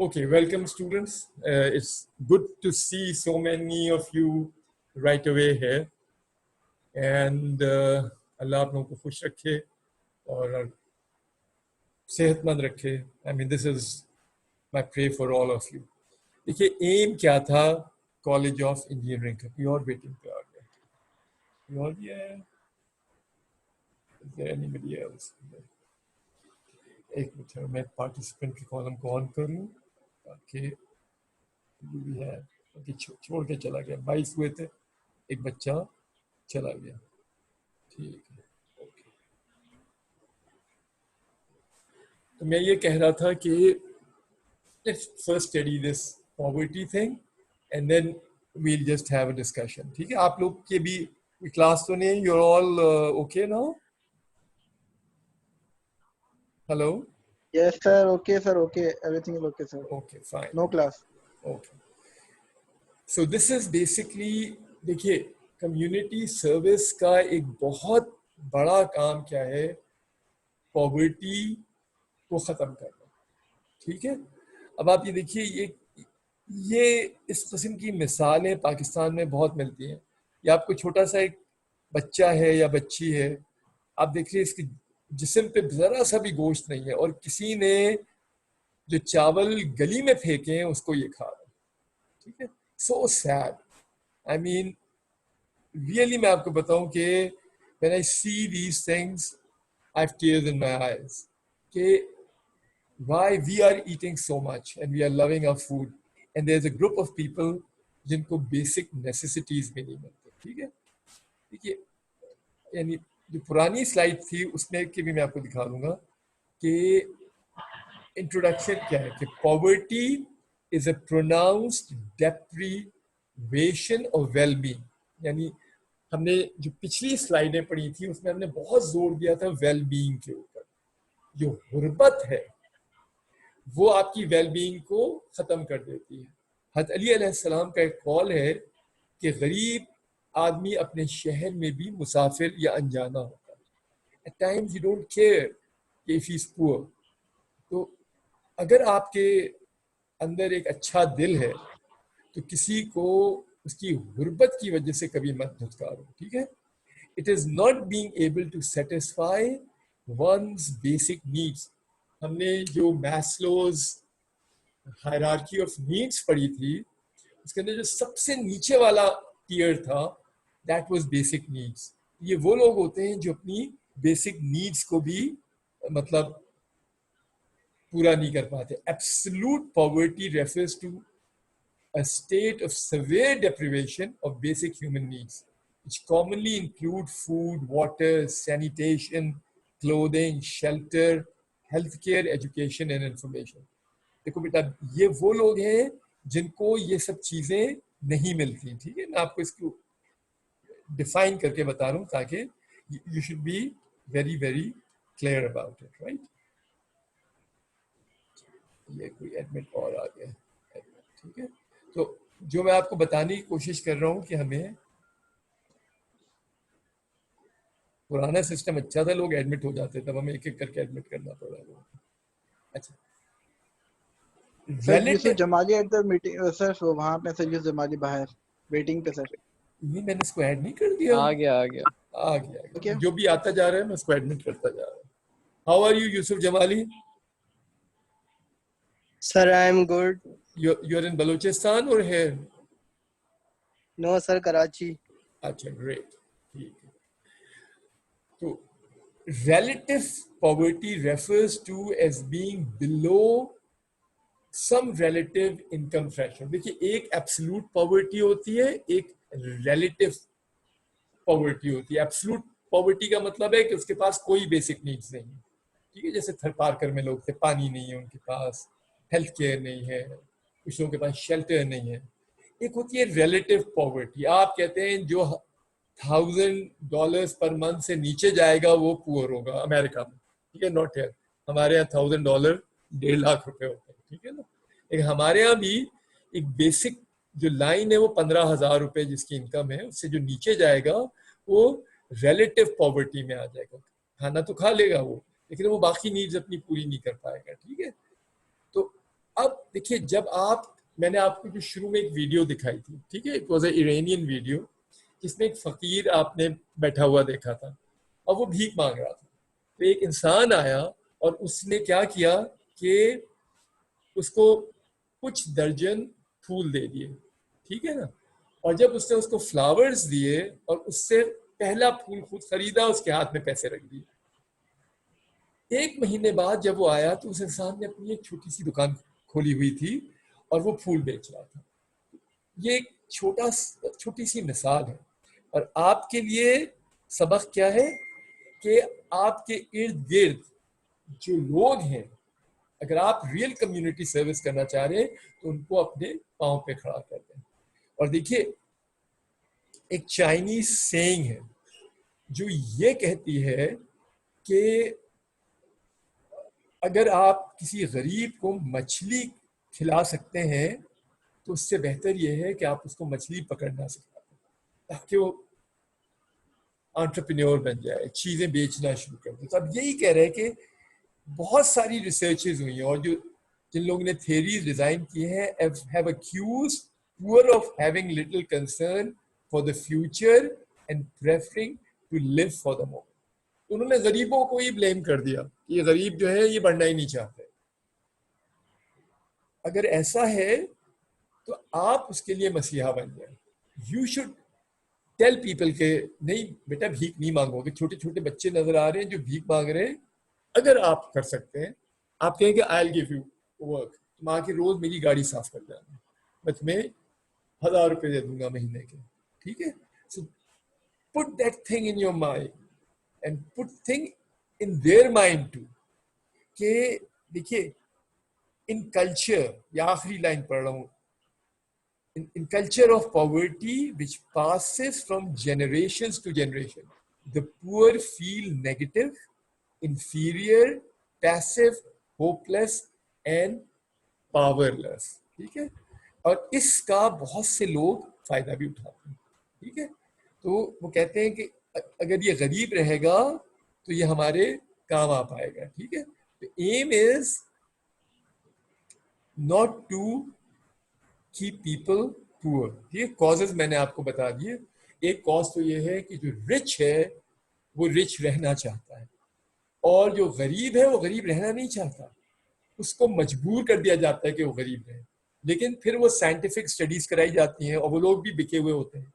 Okay, welcome students. It's good to see so many of you right away here. And Allah आप लोगों को खुश रखे और सेहतमंद रखे. I mean, this is my prayer for all of you. देखिए, aim क्या था College of Engineering का? कोई और waiting पे आ गया? कोई और भी है? Is there anybody else? एक मिनट है, मैं participant की column को on कर लूँ ताकि भी है कि छोड़ के चला गया. 22 हुए थे, एक बच्चा चला गया. ठीक है, ओके. तो मैं ये कह रहा था कि let's first study this poverty thing and then we'll just have a discussion. ठीक है, आप लोग के भी क्लास तो नहीं? You're all okay now? Hello? Yes sir, okay sir, okay, everything is okay sir. Okay, fine. No class. Okay. So this is basically, देखिए, community service का एक बहुत बड़ा काम क्या है? Poverty को ख़त्म करना. ठीक है. अब आप ये देखिए, ये इस किस्म की मिसालें पाकिस्तान में बहुत मिलती हैं. या आपको छोटा सा एक बच्चा है या बच्ची है, आप देख रहे इसके जिस्म पे ज़रा सा भी गोश्त नहीं है और किसी ने जो चावल गली में फेंके हैं उसको ये खा रहा है. ठीक है. So sad. I mean really मैं आपको बताऊं कि when I see these things I have tears in my eyes कि why we are eating so much and we are loving our food and there's a group of people जिनको basic necessities भी नहीं मिलते. ठीक है. देखिए, यानी जो पुरानी स्लाइड थी उसमें के भी मैं आपको दिखा दूंगा कि इंट्रोडक्शन क्या है कि poverty is a pronounced deprivation of wellbeing. यानी हमने जो पिछली स्लाइडें पढ़ी थी उसमें हमने बहुत जोर दिया था वेलबींग के ऊपर. जो गुर्बत है वो आपकी वेलबींग को ख़त्म कर देती है. हज़रत अली अलैहिस्सलाम का एक कॉल है कि गरीब आदमी अपने शहर में भी मुसाफिर या अनजाना होता है. At times you don't care if he is poor. तो अगर आपके अंदर एक अच्छा दिल है तो किसी को उसकी गुर्बत की वजह से कभी मत धुतकारो. ठीक है. It is not being able to satisfy one's basic needs. हमने जो मैस्लोज हायरार्की ऑफ नीड्स पढ़ी थी उसके अंदर जो सबसे नीचे वाला टियर था दैट वाज बेसिक नीड्स. ये वो लोग होते हैं जो अपनी बेसिक नीड्स को भी मतलब पूरा नहीं कर पाते. Absolute poverty refers to a state of severe deprivation of basic human needs, which commonly include food, water, sanitation, clothing, shelter, healthcare, education and information. देखो बेटा, ये वो लोग हैं जिनको ये सब चीजें नहीं मिलती. ठीक है. मैं आपको इसको डिफाइन करके बता रहा हूँ ताकि you should be very very clear about it, right? ये कोई एडमिट और आ गया. ठीक है. तो जो मैं आपको बताने की कोशिश कर रहा हूँ कि हमें पुराना सिस्टम अच्छा था, लोग एडमिट हो जाते, तब हमें एक एक करके एडमिट करना पड़ रहा है. अच्छा, sir Yusuf Jamali at the meeting sir, वहां पे सर यूसुफ जमाली बाहर वेटिंग पे सर. ये मैंने इसको ऐड नहीं कर दिया. आ गया. Okay. जो भी आता जा रहा है मैं उसको एडमिट करता जा रहा हूँ. How are you Yusuf Jamali? Sir, I am good. You're in Balochistan or here? No, sir, Karachi. अच्छा, ग्रेट. ठीक है. तो relative poverty refers to as being below some relative income threshold. देखिए, एक absolute poverty होती है, एक relative poverty होती है. absolute poverty का मतलब है कि उसके पास कोई basic needs नहीं है. ठीक है. जैसे थरपारकर में लोग थे, पानी नहीं है उनके पास, हेल्थ केयर नहीं है, कुछ लोगों के पास शेल्टर नहीं है. एक होती है रिलेटिव पॉवर्टी. आप कहते हैं जो $1,000 पर मंथ से नीचे जाएगा वो पुअर होगा अमेरिका में. ठीक है. Not here. हमारे यहाँ $1,000 1.5 लाख रुपए होते हैं. ठीक है ना. लेकिन हमारे यहाँ भी एक बेसिक जो लाइन है वो 15,000 रुपए जिसकी इनकम है, उससे जो नीचे जाएगा वो रिलेटिव पॉवर्टी में आ जाएगा. खाना तो खा लेगा वो, लेकिन वो बाकी नीड्स अपनी पूरी नहीं कर पाएगा. ठीक है. तो अब देखिए जब आप, मैंने आपको जो शुरू में एक वीडियो दिखाई थी, ठीक है, it was a Iranian video, जिसमें एक फकीर आपने बैठा हुआ देखा था और वो भीख मांग रहा था। तो एक इंसान आया और उसने क्या किया कि उसको कुछ दर्जन फूल दे दिए, ठीक है ना, और जब उसने उसको फ्लावर्स दिए और उससे पहला फूल खुद खरीदा, उसके हाथ में पैसे रख दिए। एक महीने बाद जब वो आया तो उस इंसान ने अपनी एक छोटी सी दुकान खोली हुई थी और वो फूल बेच रहा था। ये एक छोटी सी मिसाल है। और आपके लिए सबक क्या है कि आपके इर्द गिर्द जो लोग हैं, अगर आप रियल कम्युनिटी सर्विस करना चाह रहे हैं तो उनको अपने पाँव पे खड़ा कर दें। और देखिए एक चाइनीज सेइंग है जो ये कहती है कि अगर आप किसी गरीब को मछली खिला सकते हैं तो उससे बेहतर यह है कि आप उसको मछली पकड़ना सिखा दें, ताकि वो एंटरप्रेन्योर बन जाए, चीज़ें बेचना शुरू कर दे। तो अब यही कह रहे हैं कि बहुत सारी रिसर्चेज हुई हैं और जो जिन लोगों ने थेरीज डिजाइन की हैं have accused poor of having little concern for the future and preferring to live for the moment. उन्होंने गरीबों को ही ब्लेम कर दिया कि ये गरीब जो है ये बढ़ना ही नहीं चाहते। अगर ऐसा है तो आप उसके लिए मसीहा बन जाए। यू शुड टेल पीपल के नहीं बेटा भीख नहीं मांगोगे। छोटे छोटे बच्चे नजर आ रहे हैं जो भीख मांग रहे हैं, अगर आप कर सकते हैं, आप कहेंगे I will give you work, तुम आके रोज मेरी गाड़ी साफ कर देना, मैं तुम्हें 1,000 रुपए दे दूंगा महीने के, ठीक है। So put that thing in your mind and put thing in their mind to कि देखिए इन कल्चर, या आखिरी लाइन पढ़ रहा हूँ, in culture of poverty which passes from generations to generation, the poor feel negative, inferior, passive, hopeless and powerless, ठीक है। और इसका बहुत से लोग फायदा भी उठाते हैं, ठीक है। तो वो कहते हैं कि अगर ये गरीब रहेगा तो ये हमारे काम आ पाएगा, ठीक है। तो aim is not to keep people poor। ये कॉजेज मैंने आपको बता दिए। एक कॉज तो ये है कि जो रिच है वो रिच रहना चाहता है और जो गरीब है वो गरीब रहना नहीं चाहता, उसको मजबूर कर दिया जाता है कि वो गरीब रहे। लेकिन फिर वो साइंटिफिक स्टडीज कराई जाती हैं और वो लोग भी बिके हुए होते हैं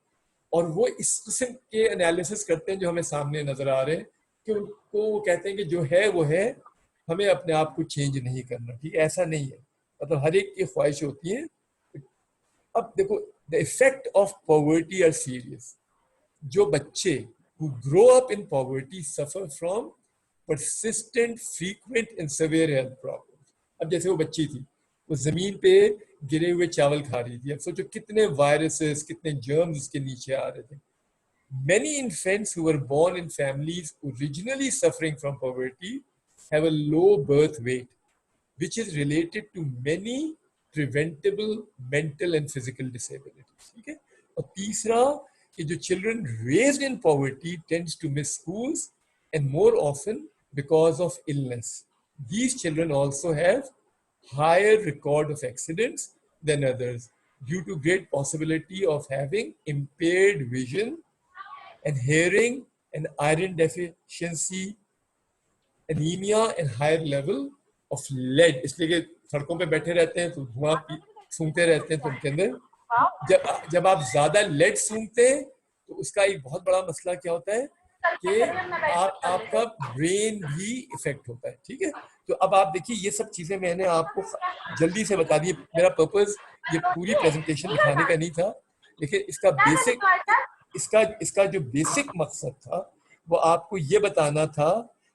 और वो इस किस्म के एनालिसिस करते हैं जो हमें सामने नजर आ रहे हैं कि उनको वो कहते हैं कि जो है वो है, हमें अपने आप को चेंज नहीं करना, ठीक है। ऐसा नहीं है, मतलब हर एक की ख्वाहिश होती है। अब देखो the effect of poverty are serious. जो बच्चे who grow up in poverty suffer from persistent, frequent and severe health problems। अब जैसे वो बच्ची थी, वो जमीन पे गिरे हुए चावल खा रही थी, अब सोचो कितने वायरसेस, कितने जर्म्स उसके नीचे आ रहे थे। Many infants who were born in families originally suffering from poverty have a low birth weight, which is related to many preventable mental and physical disabilities, ठीक है। और तीसरा कि जो children raised in poverty tends to miss schools and more often because of illness. These children also have higher record of accidents than others due to great possibility of having impaired vision and hearing and iron deficiency, anemia and higher level of lead। इसलिए कि सड़कों पे बैठे रहते हैं तो धुआं सूंघते रहते हैं, तो उनके अंदर जब आप ज्यादा लेड सूंघते हैं तो उसका एक बहुत बड़ा मसला क्या होता है कि आपका ब्रेन भी इफेक्ट होता है, ठीक है। तो अब आप देखिए ये सब चीजें मैंने आपको जल्दी से बता दी। मेरा पर्पस ये पूरी प्रेजेंटेशन दिखाने का नहीं था, लेकिन इसका इसका जो बेसिक मकसद था वो आपको ये बताना था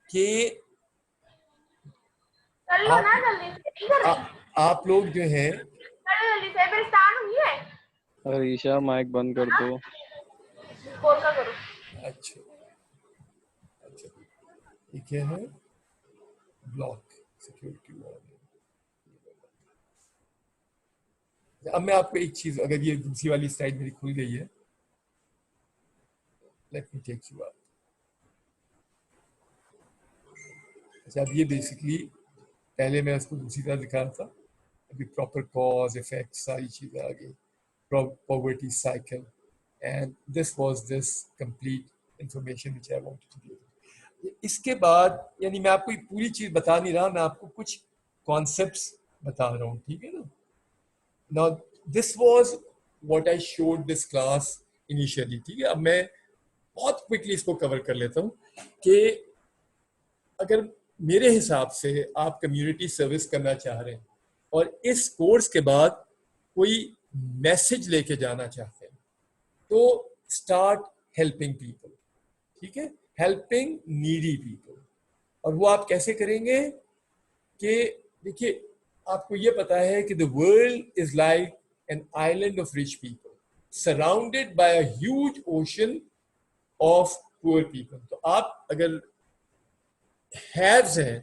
कि आप लोग जो हैं, ईशा माइक बंद कर दो। अच्छा अच्छा, ये क्या है, ब्लॉक सिक्योरिटी वॉल। अब मैं आपको एक चीज, अगर ये दूसरी वाली स्लाइड मेरी खुल गई है, let me take you out. अच्छा, अब ये बेसिकली पहले मैं उसको दूसरी तरह दिखा रहा था, अभी प्रॉपर कॉज इफेक्ट सारी चीज़ें आ गई, poverty cycle, and this was this complete information which I wanted to give. इसके बाद यानी मैं आपको ये पूरी चीज़ बता नहीं रहा, मैं आपको कुछ कॉन्सेप्ट्स बता रहा हूँ, ठीक है ना। Now this was what I showed this class initially, ठीक है। अब मैं बहुत क्विकली इसको कवर कर लेता हूँ कि अगर मेरे हिसाब से आप कम्युनिटी सर्विस करना चाह रहे हैं और इस कोर्स के बाद कोई मैसेज लेके जाना चाहते हैं तो स्टार्ट हेल्पिंग पीपल, ठीक है, हेल्पिंग नीडी पीपल। और वो आप कैसे करेंगे कि देखिए आपको ये पता है कि the world is like an island of rich people surrounded by a huge ocean of poor people. तो आप अगर हैव्स हैं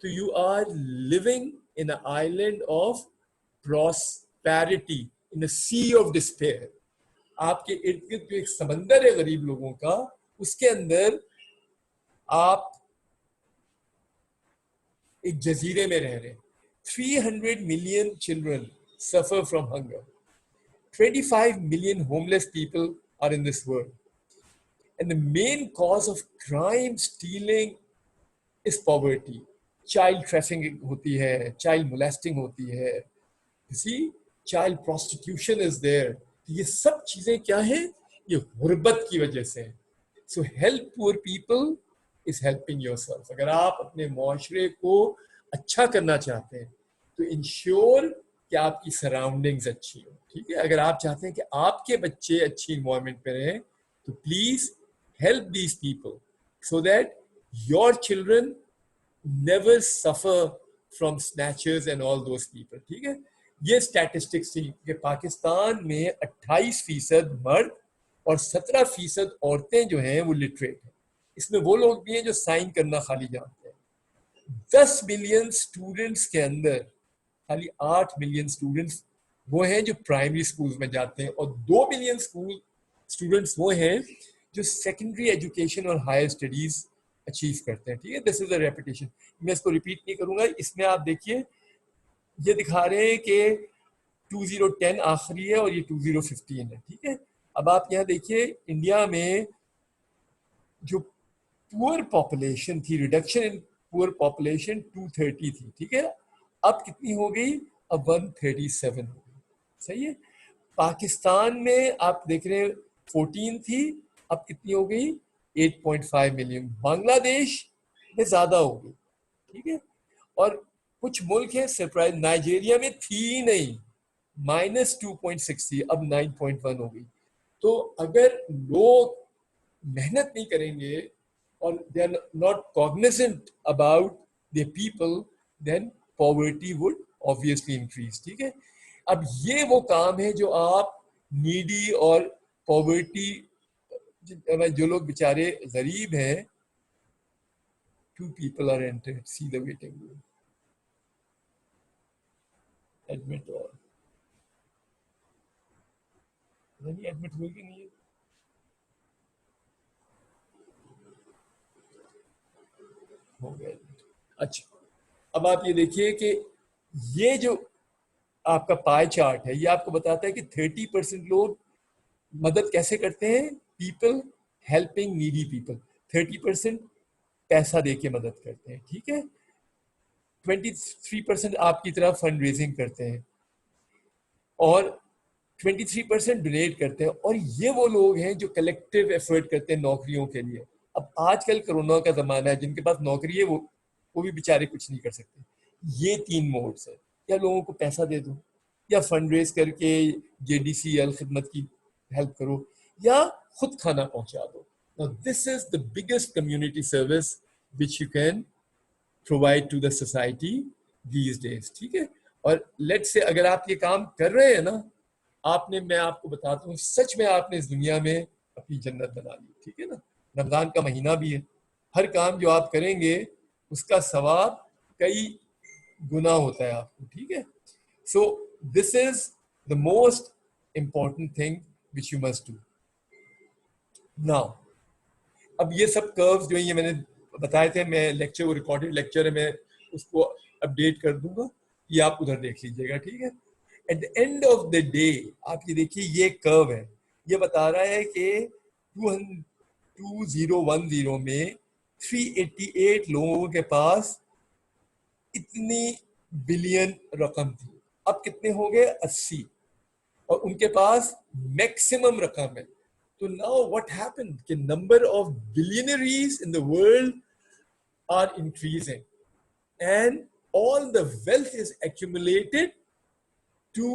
तो you are living in a island of prosperity in a sea of despair. आपके इर्द गिर्द जो एक समंदर है गरीब लोगों का, उसके अंदर आप एक जजीरे में रह रहे हैं। 300 million children suffer from hunger. 25 million homeless people are in this world. And the main cause of crime, stealing is poverty. Child trafficking होती है, child molesting होती है, you see, child prostitution is there. ये सब चीजें क्या हैं? ये गुर्बत की वजह से हैं। So help poor people is helping yourself. अगर आप अपने माशरे को अच्छा करना चाहते हैं तो इंश्योर कि आपकी सराउंडिंग्स अच्छी हो, ठीक है। अगर आप चाहते हैं कि आपके बच्चे अच्छी इन्वायरमेंट पे रहें तो please help these people so that your children never suffer from snatchers and all those people, ठीक है। ये स्टैटिस्टिक्स थी कि पाकिस्तान में 28% मर्द और 17% औरतें जो हैं वो लिटरेट हैं। इसमें वो लोग भी हैं जो साइन करना खाली जानते हैं। 10 मिलियन स्टूडेंट्स के अंदर खाली 8 मिलियन स्टूडेंट्स वो हैं जो प्राइमरी स्कूल में जाते हैं और 2 मिलियन स्टूडेंट्स वो हैं जो सेकेंडरी एजुकेशन और हायर स्टडीज अचीव करते हैं, ठीक है। दिस इज अ रेपिटेशन, मैं इसको रिपीट नहीं करूंगा। इसमें आप देखिए ये दिखा रहे हैं कि 2010 आखिरी है और ये 2015 है, ठीक है। अब आप यहाँ देखिए इंडिया में जो पुअर पॉपुलेशन थी, रिडक्शन इन पुअर पॉपुलेशन 230 थी, ठीक है। अब कितनी हो गई? अब 137 हो गई, सही है। पाकिस्तान में आप देख रहे हैं 14 थी, अब कितनी हो गई? 8.5 मिलियन। बांग्लादेश में ज्यादा हो गई, ठीक है। और कुछ मुल्क है सरप्राइज, नाइजीरिया में थी ही नहीं, -2.6 थी, अब 9.1 हो गई। तो अगर लोग मेहनत नहीं करेंगे और they are not cognizant about the people, then poverty would obviously increase, ठीक है। अब ये वो काम है जो आप नीडी और पॉवर्टी, जो लोग बेचारे गरीब हैं, 2 people are entered, see the waiting room, admit all, नहीं एडमिट हुए कि नहीं? हो गया। अच्छा, अब आप ये देखिए कि ये जो आपका पाई चार्ट है ये आपको बताता है कि 30% लोग मदद कैसे करते हैं, पीपल हेल्पिंग नीडी पीपल, 30% पैसा दे के मदद करते हैं, ठीक है। 23% आपकी तरह फंड रेजिंग करते हैं और 23% डोनेट करते हैं। और ये वो लोग हैं जो कलेक्टिव एफर्ट करते हैं नौकरियों के लिए। अब आजकल कोरोना का जमाना है, जिनके पास नौकरी है वो भी बेचारे कुछ नहीं कर सकते। ये 3 मोड्स है, या लोगों को पैसा दे दो, या फंड रेज करके JDCL खिदमत की हेल्प करो, या खुद खाना पहुंचा दो। Now this is the biggest community service which you can provide to the society these days, ठीक है। और लेट्स से अगर आप ये काम कर रहे हैं ना, आपने, मैं आपको बताता हूँ, सच में आपने इस दुनिया में अपनी जन्नत बना ली, ठीक है ना। रमजान का महीना भी है, हर काम जो आप करेंगे उसका सवाब कई गुना होता है आपको, ठीक है। So this is the most important thing which you must do now. अब ये सब कर्व्स जो ये मैंने बताए थे, मैं लेक्चर, वो रिकॉर्डेड लेक्चर है, मैं उसको अपडेट कर दूंगा ये आप उधर देख लीजिएगा, ठीक है। At the end of the day आप ये देखिए, ये कर्व है, ये बता रहा है कि 2010 में 388 लोगों के पास इतनी बिलियन रकम थी। अब कितने हो गए? 80, और उनके पास मैक्सिमम रकम है। तो नाउ व्हाट हैपेंड कि number of billionaires in the world are increasing and all the wealth is accumulated to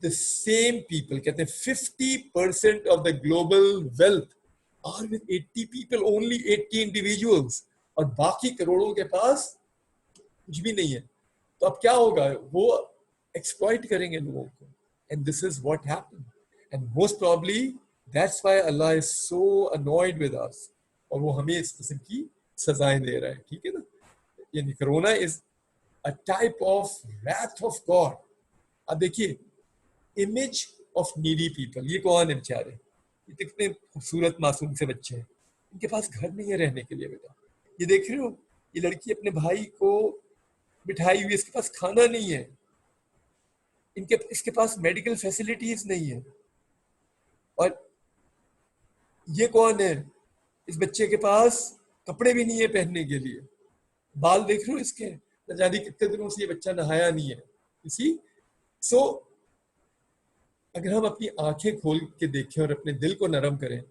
the same people. कहते हैं 50% of the global wealth are with 80 people, only 80 individuals, और बाकी करोड़ों के पास कुछ भी नहीं है। तो अब क्या होगा? वो एक्सप्लॉइट करेंगे लोगों को, and this is what happened, and most probably that's why Allah is so annoyed with us, और वो हमें इस किस्म की सजाएं दे रहा है, ठीक है ना। यानी corona is a type of wrath of God. अब देखिए, image of needy people, ये कौन है बेचारे? ये कितने खूबसूरत मासूम से बच्चे हैं, इनके पास घर नहीं है रहने के लिए। बेटा ये देख रहे हो, ये लड़की अपने भाई को बिठाई हुई, इसके पास खाना नहीं है, इसके पास मेडिकल फैसिलिटीज नहीं है। और ये कौन है? इस बच्चे के पास कपड़े भी नहीं है पहनने के लिए। बाल देख रहे हो इसके, न जाने कितने दिनों से ये बच्चा नहाया नहीं है। इसी सो अगर हम अपनी आंखें खोल के देखें और अपने दिल को नरम करें,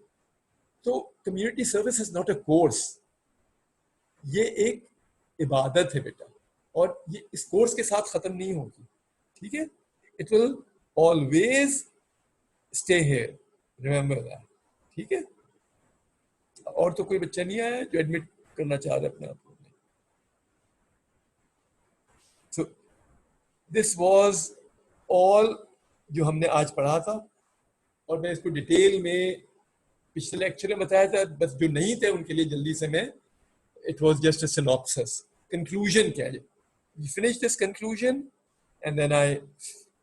तो community service is not a course, ये एक इबादत है बेटा, और ये इस कोर्स के साथ खत्म नहीं होगी, ठीक है। It will always stay here, remember that, ठीक है। और तो कोई बच्चा नहीं आया जो एडमिट करना चाह रहा है अपने आप को। सो दिस वाज ऑल जो हमने आज पढ़ा था, और मैं इसको डिटेल में पिछले लेक्चर में बताया था। बस जो नहीं थे उनके लिए जल्दी से मैं, it was just a synopsis. Conclusion क्या है? We finish this conclusion and then I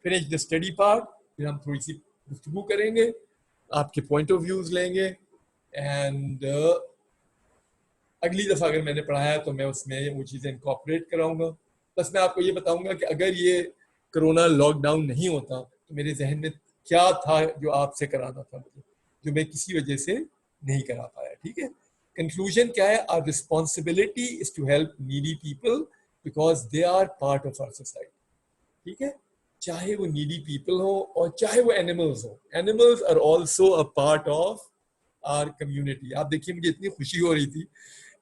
finish the study part. फिर हम थोड़ी सी गुफ्तगू करेंगे, आपके पॉइंट ऑफ व्यूज लेंगे, एंड अगली दफ़ा अगर मैंने पढ़ाया तो मैं उसमें वो चीज़ें इनकॉर्पोरेट कराऊंगा। बस मैं आपको ये बताऊंगा कि अगर ये कोरोना लॉकडाउन नहीं होता तो मेरे जहन में क्या था जो आपसे कराना था मुझे, जो मैं किसी वजह से नहीं करा पाया, ठीक है। कंक्लूजन क्या है? Our responsibility is to help needy people because they are part of our society, ठीक है। चाहे वो नीडी पीपल हो और चाहे वो एनिमल्स हो, animals are also a part of our community. आप देखिए, मुझे इतनी खुशी हो रही थी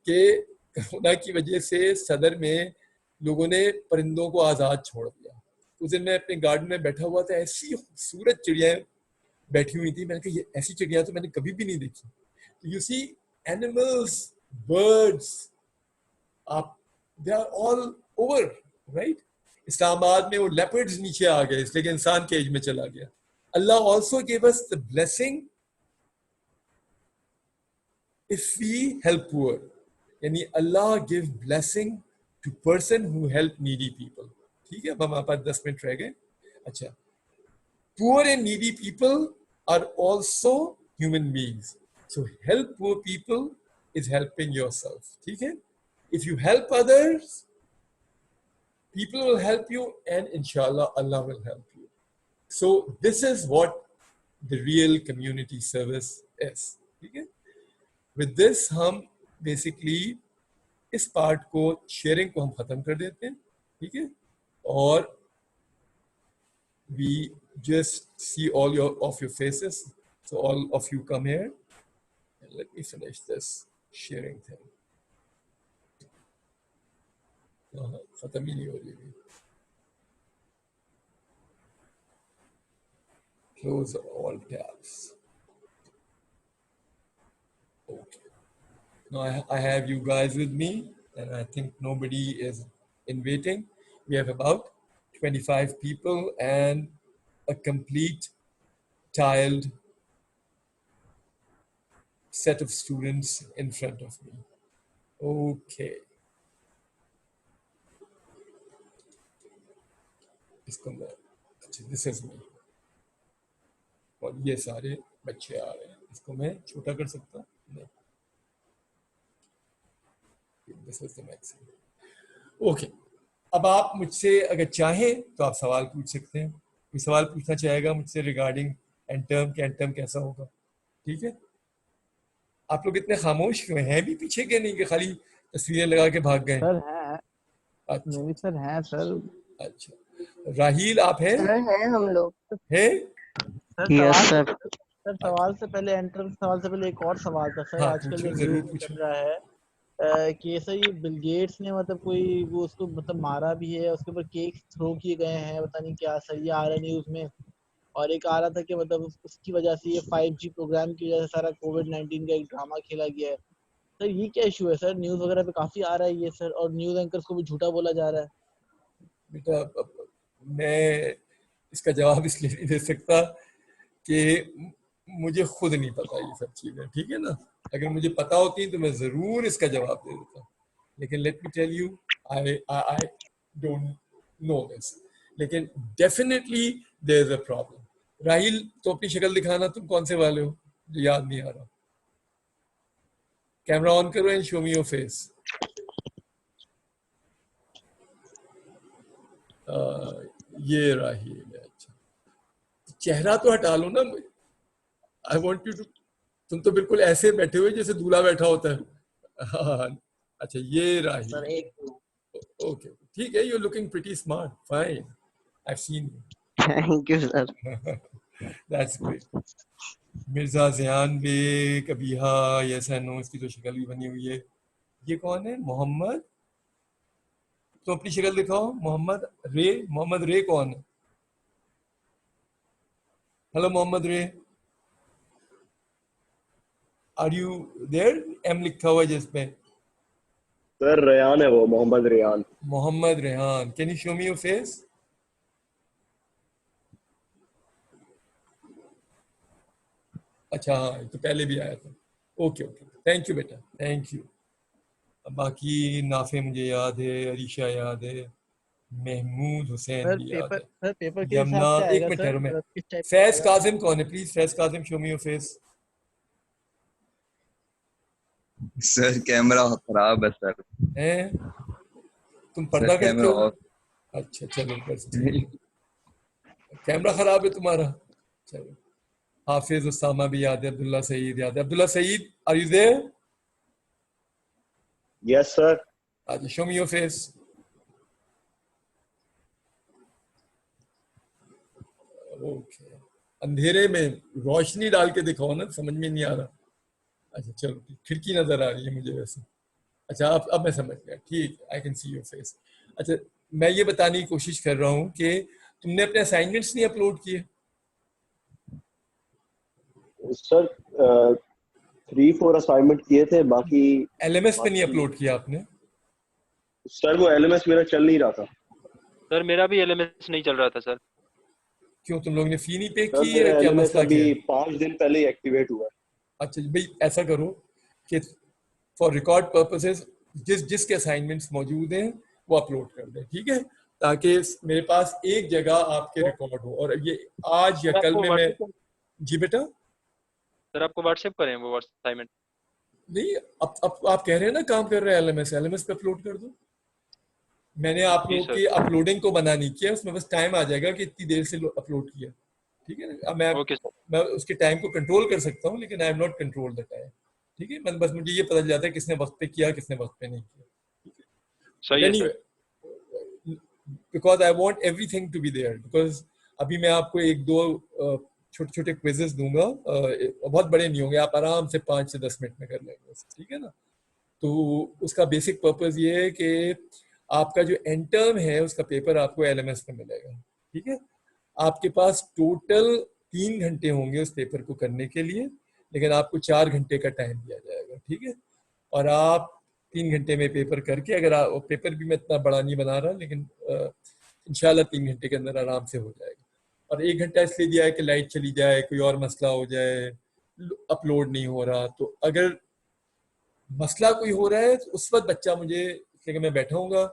कि कोरोना की वजह से सदर में लोगों ने परिंदों को आज़ाद छोड़ दिया। उस दिन मैं अपने गार्डन में बैठा हुआ था, ऐसी खूबसूरत चिड़ियाँ बैठी हुई थी, मैंने कहा ये ऐसी चिड़िया तो मैंने कभी भी नहीं देखी। तो यू सी एनिमल्स, बर्ड्स, आप they are all over, right. Islamabad में वो लेपर्ड्स नीचे आ गए इसलिए कि इंसान के एज में चला गया। Allah also give us the blessing if we help poor, यानी Allah give blessing to person who help needy people, ठीक है। अब हमारे पास 10 मिनट रह गए। अच्छा, poor and needy people are also human beings, so help poor people is helping yourself, ठीक है। if you help others, people will help you, and inshallah Allah will help you. So this is what the real community service is, ठीक है। With this हम basically इस part को, sharing को हम खत्म कर देते हैं, ठीक है। और we just see all of your faces, so all of you come here and let me finish this sharing thing. खत्म ही नहीं हो रही है। Close all tabs. Okay. Now I have you guys with me, and I think nobody is in waiting. We have about 25 people and a complete tiled set of students in front of me. Okay. इसको मैं, अच्छा, this is me. और ये सारे बच्चे आ रहे हैं। इसको मैं छोटा कर सकता हूँ? नहीं। This is the maximum. Okay. अब आप मुझसे अगर चाहें तो आप सवाल पूछ सकते हैं, कोई सवाल पूछना चाहेगा मुझसे रिगार्डिंग एंटर्म के एंटर्म कैसा होगा? ठीक है, आप लोग इतने खामोश क्यों हैं भी पीछे के नहीं कि खाली तस्वीरें लगा के भाग गए? सर है, अच्छा नहीं सर है सर। अच्छा, राहील आप हैं? सर हैं हम लोग। हैं? सर यस सवाल सर। सर सवाल से पहले एंट्रेंस सवाल से पहले एक और सवाल था सर। हाँ आजकल जो पूछो, न्यूज जरूर में पूछो। चल रहा है कि सर ये बिल गेट्स ने मतलब कोई वो उसको मतलब मारा भी है, उसके ऊपर केक थ्रो किए गए हैं, पता नहीं क्या सर ये आ रहा है न्यूज में। और एक आ रहा था कि मतलब उसकी वजह से ये 5G प्रोग्राम की वजह से सारा कोविड-19 का एक ड्रामा खेला गया है। सर ये क्या इशू है सर? न्यूज वगैरह पे काफी आ रहा है ये सर, और न्यूज एंकर्स को भी झूठा बोला जा रहा है। बेटा मैं इसका जवाब इसलिए नहीं दे सकता कि मुझे खुद नहीं पता ये सब चीजें, ठीक है ना? अगर मुझे पता होती तो मैं जरूर इसका जवाब दे देता, लेकिन let me tell you, I I don't know this, लेकिन definitely there is a problem. Rahil तो अपनी शक्ल दिखाना, तुम कौन से वाले हो? जो याद नहीं आ रहा। कैमरा ऑन करो and show me your face. ये राहिल है। अच्छा, चेहरा तो हटा लो ना। आई वॉन्ट यू टू, तुम तो बिल्कुल ऐसे बैठे हुए जैसे दूल्हा बैठा होता है। हाँ, अच्छा ये राही। सर एक ओके ठीक है, you looking pretty smart, fine, I seen thank you sir. You. That's great. Mirza Jiyan Baig Abiha, yes and no, इसकी तो शक्ल भी बनी हुई है। ये कौन है? मोहम्मद, तो अपनी शक्ल दिखाओ। मोहम्मद रे, मोहम्मद रे कौन है? हेलो मोहम्मद रे, आर यू देयर? एम लिखा हुआ है जिसमें। सर रेयान है, वो Mohammad Rayan. Mohammad Rehan, can you show me your face? अच्छा हाँ, ये तो पहले भी आया था। ओके ओके, थैंक यू बेटा, थैंक यू। बाकी नाफे मुझे याद है, अरीशा याद है, महमूद हुसैन भी याद है। सर पेपर किस हिसाब यमुना, से एक आएगा मिनट सर? ठहरो, मैं मतलब किस टाइप का फैज आएगा? काजिम कौन है? Please Faiz Kazim, show me your face. Sir camera खराब है सर। हैं? तुम सर पर्दा करते कैमरा हो? ऑफ। अच्छा चलो बस ठीक है, कैमरा खराब है तुम्हारा। चलो, हाफिज उसामा भी याद है, अब्दुल्ला सईद याद है। Abdullah Saeed, are you there? Yes sir. अच्छा, show me your face. Okay, अंधेरे में रोशनी डाल के दिखाओ ना, समझ में नहीं आ रहा। अच्छा चलो ठीक, खिड़की नजर आ रही है मुझे वैसे। अच्छा अब मैं समझ गया, ठीक, I can see your face. अच्छा, मैं ये बताने की कोशिश कर रहा हूँ कि तुमने अपने असाइनमेंट्स नहीं अपलोड किए? सर 3-4 असाइनमेंट किए थे, बाकी एलएमएस पे नहीं बाकी अपलोड किया आपने? सर वो एलएमएस मेरा चल नहीं रहा था। सर मेरा भी एलएमएस नहीं चल रहा था सर। क्यों, तुम लोगों ने फी नहीं पे सर की है? मेरा क्या एलएमएस मसला अभी क्या है? 5 दिन पहले ही एक्टिवेट हुआ है। अच्छा भाई, ऐसा करो कि फॉर रिकॉर्ड पर्पसेस जिस जिसके असाइनमेंट्स मौजूद हैं वो अपलोड कर दें, ठीक है? ताकि मेरे पास एक जगह आपके रिकॉर्ड हो, और ये आज या सर कल आपको में मैं। व्हाट्सएप जी बेटा। सर आपको व्हाट्सएप करें वो असाइनमेंट? नहीं, अब आप कह रहे हैं ना काम कर रहे हैं एलएमएस, एलएमएस पे अपलोड कर दो। मैंने आप जी लोगों सर। की अपलोडिंग को मना नहीं किया, उसमें बस टाइम आ जाएगा कि इतनी देर से अपलोड किया, ठीक है ना? अब ओके सर। मैं उसके टाइम को कंट्रोल कर सकता हूँ, लेकिन I am not control the time, ठीक है? बस मुझे ये पता चल जाता है किसने वक्त पे किया, किसने वक्त पे नहीं किया। सही है anyway, sir. Because I want everything to be there, because अभी मैं आपको एक दो छोटे छोटे क्विजेस दूंगा, बहुत बड़े नहीं होंगे, आप आराम से 5 से 10 मिनट में कर लेंगे, ठीक है ना? तो उसका बेसिक पर्पस ये है कि आपका जो एंड टर्म है उसका पेपर आपको एलएमएस में मिलेगा, ठीक है? आपके पास टोटल 3 घंटे होंगे उस पेपर को करने के लिए, लेकिन आपको 4 घंटे का टाइम दिया जाएगा, ठीक है? और आप 3 घंटे में पेपर करके, अगर आप पेपर भी मैं इतना बड़ा नहीं बना रहा, लेकिन इंशाल्लाह 3 घंटे के अंदर आराम से हो जाएगा। और 1 घंटा इसलिए दिया है कि लाइट चली जाए, कोई और मसला हो जाए, अपलोड नहीं हो रहा, तो अगर मसला कोई हो रहा है तो उस वक्त बच्चा मुझे, इसलिए मैं बैठा हूँगा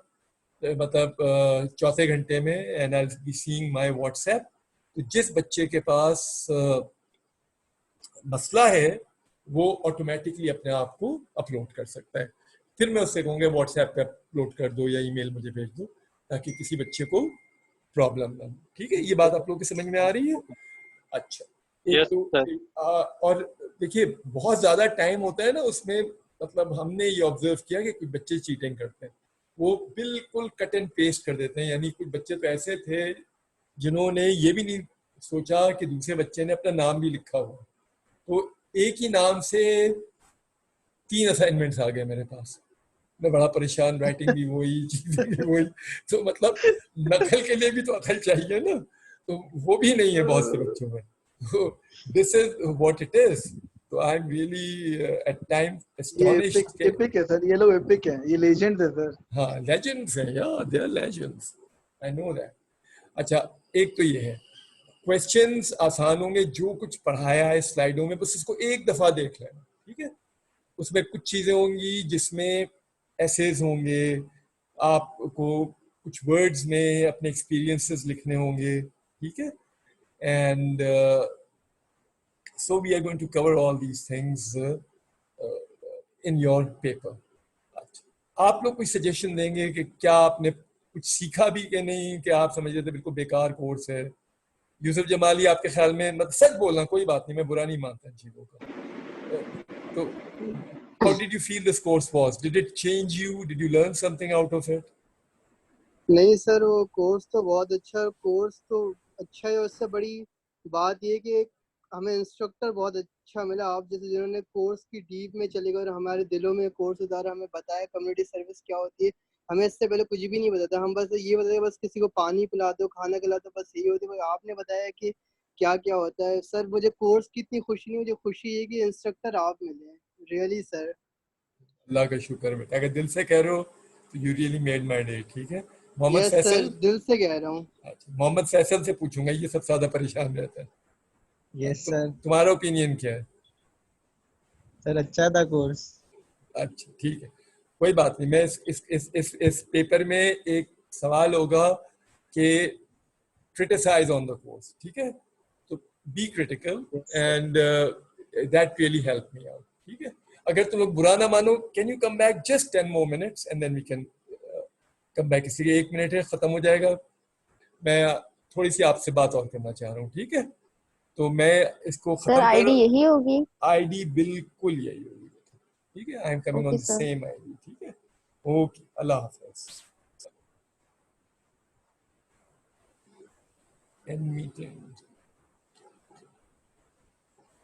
मतलब चौथे घंटे में, and I will be seeing my WhatsApp. तो जिस बच्चे के पास मसला है वो ऑटोमेटिकली अपने आप को अपलोड कर सकता है, फिर मैं उससे कहूँगा व्हाट्सएप पे अपलोड कर दो या ईमेल मुझे भेज दो, ताकि किसी बच्चे को प्रॉब्लम ना हो। ठीक है, ये बात आप लोगों की समझ में आ रही है? अच्छा, एक यस तो सर। और देखिए बहुत ज्यादा टाइम होता है ना उसमें, मतलब हमने ये ऑब्जर्व किया कि कुछ बच्चे चीटिंग करते हैं, वो बिल्कुल कट एंड पेस्ट कर देते हैं। यानी कुछ बच्चे तो ऐसे थे जिन्होंने ये भी नहीं सोचा कि दूसरे बच्चे ने अपना नाम भी लिखा हुआ, तो एक ही नाम से 3 असाइनमेंट्स आ गए मेरे पास। मैं बड़ा परेशान, राइटिंग भी वही, चीजें भी वही। तो मतलब नकल के लिए भी तो अकल चाहिए ना, तो वो भी नहीं है बहुत से बच्चों में। तो this is what it is. तो I am really at time ये एस्टोनिश्ड के एपिक है सर, ये लोग एपिक हैं, ये लेजेंड्स है सर। हाँ लेजेंड्स हैं, या they are legends, I know that. अच्छा, एक तो ये है, क्वेश्चंस आसान होंगे, जो कुछ पढ़ाया है स्लाइडों में बस उसको एक दफा देख लेना, ठीक है। उसमें कुछ चीजें होंगी जिसमें एसेज होंगे, आपको कुछ वर्ड्स में अपने एक्सपीरियंसेस लिखने होंगे, ठीक है। And so we are going to cover all these things in your paper. आप लोग कोई सजेशन देंगे कि क्या आपने कुछ सीखा भी कि नहीं, कि आप समझ रहे थे बिल्कुल बेकार कोर्स है? यूसुफ जमाली, आपके ख्याल में, मतलब सच बोलना, कोई बात नहीं, मैं बुरा नहीं मानता इन चीजों का, तो how did you feel this course was? Did it change you? Did you learn something out of it? नहीं सर, वो कोर्स तो बहुत अच्छा, कोर्स तो अच्छा है। उससे बड़ी बात ये कि हमें इंस्ट्रक्टर बहुत अच्छा मिला, आप जैसे जिन्होंने कोर्स की डीप में चले गए और हमारे दिलों में कोर्स उतारा, हमें बताया कम्युनिटी सर्विस क्या होती है। हमें इससे पहले कुछ भी नहीं बताता, हम बस ये बताया बस किसी को पानी पिला दो, खाना खिला दो, बस यही होती है। आपने बताया कि क्या क्या होता है। सर मुझे कोर्स की इतनी खुशी नहीं, मुझे खुशी है कि इंस्ट्रक्टर आप मिले हैं, रियली सर। अल्लाह का शुक्र है बेटा, अगर दिल से कह रहे हो तो you really made my day. ठीक है, मोहम्मद यस सर, फैसल। दिल से कह रहा हूँ। अच्छा, मोहम्मद फैसल से पूछूंगा, ये सबसे ज्यादा परेशान रहता है। Yes sir. तुम्हारा ओपिनियन क्या है? सर अच्छा था कोर्स। अच्छा ठीक है, कोई बात नहीं। मैं इस पेपर में एक सवाल होगा कि क्रिटिसाइज ऑन द कोर्स, ठीक है। तो be critical yes sir. And that really help me out, ठीक है। अगर तुम लोग बुरा ना मानो, can you come back just 10 more minutes and then we can come back. इसलिए 1 मिनट है, खत्म हो जाएगा। मैं थोड़ी सी आपसे बात और करना चाह रहा हूँ, ठीक है। तो मैं इसको सर खत्म आईडी कर, यही होगी? आईडी बिल्कुल यही होगी, ठीक है। I am coming on okay the sir. Same ID, ठीक है। Okay, Allah Hafiz. And meeting,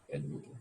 and meeting.